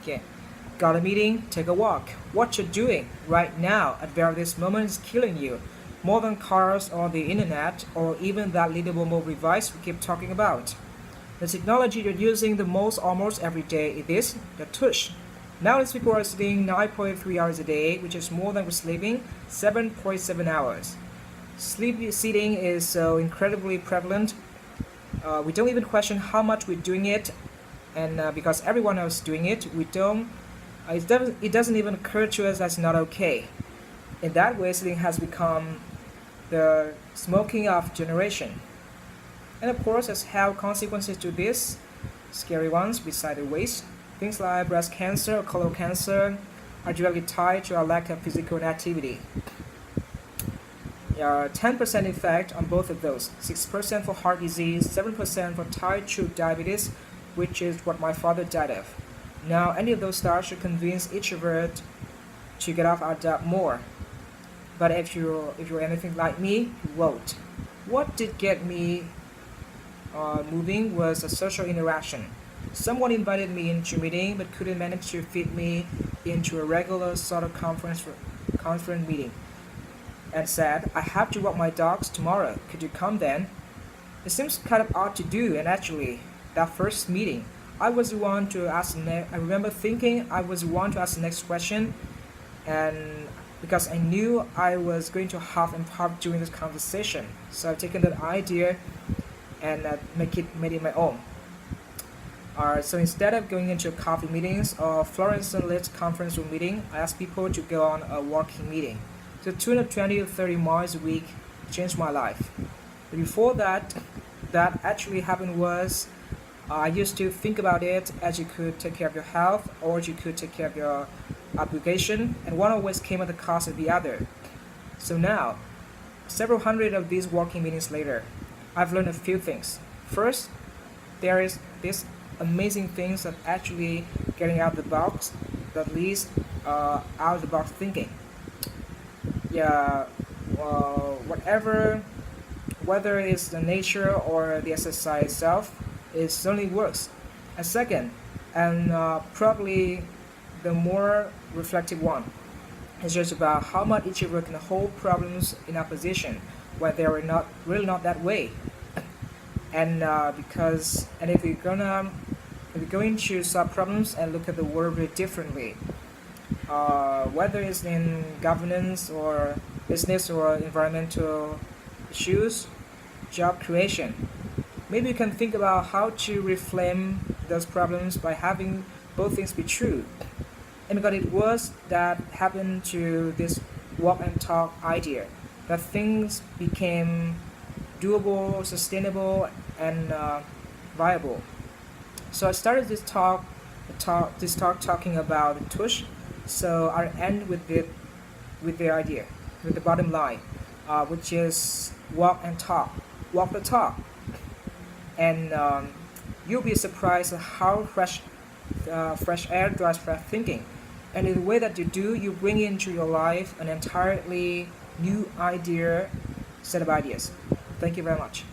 Okay. Got a meeting? Take a walk. What you're doing right now at this moment is killing you. More than cars or the internet or even that little mobile device we keep talking about. The technology you're using the most almost every day is this, the tush. Nowadays people are sleeping 9.3 hours a day, which is more than we're sleeping 7.7 hours. Sleep sitting is so incredibly prevalent. We don't even question how much we're doing it, and because everyone else is doing it, we don't. It doesn't even occur to us that's not okay. In that way, sitting has become the smoking of generation. And of course, has had consequences to this, scary ones beside the waste. Things like breast cancer or colon cancer are directly tied to our lack of physical activity. 10% effect on both of those. 6% for heart disease, 7% for type 2 diabetes, which is what my father died of. Now, any of those stars should convince each of us to get off our diet more. But if you're anything like me, you won't. What did get me moving was a social interaction. Someone invited me into a meeting but couldn't manage to fit me into a regular sort of conference meeting and said, I have to walk my dogs tomorrow. Could you come then? It seems kind of odd to do, and actually, that first meeting, I was the one to ask. I remember thinking I was the one to ask the next question, and because I knew I was going to half and half during this conversation, so I've taken that idea and made it my own. So instead of going into coffee meetings or fluorescent-lit conference room meeting, I asked people to go on a walking meeting. So 220 to 30 miles a week changed my life. But before that actually happened was I used to think about it as you could take care of your health or you could take care of your obligation, and one always came at the cost of the other. So now, several hundred of these walking meetings later, I've learned a few things. First, there is this amazing things that actually getting out of the box, that leads out of the box thinking. Whether it's the nature or the exercise itself, it certainly works. And second, and probably the more reflective one, is just about how much each of us can hold problems in opposition when they are not really not that way. And if we're going to solve problems and look at the world very differently, whether it's in governance or business or environmental issues, job creation. Maybe you can think about how to reframe those problems by having both things be true. And because it was that happened to this walk and talk idea, that things became doable, sustainable, and viable. So I started this talk talking about the tush. So I end with the idea, with the bottom line, which is walk and talk, walk the talk, and you'll be surprised at how fresh air drives fresh thinking. And in the way that you do, you bring into your life an entirely new set of ideas. Thank you very much.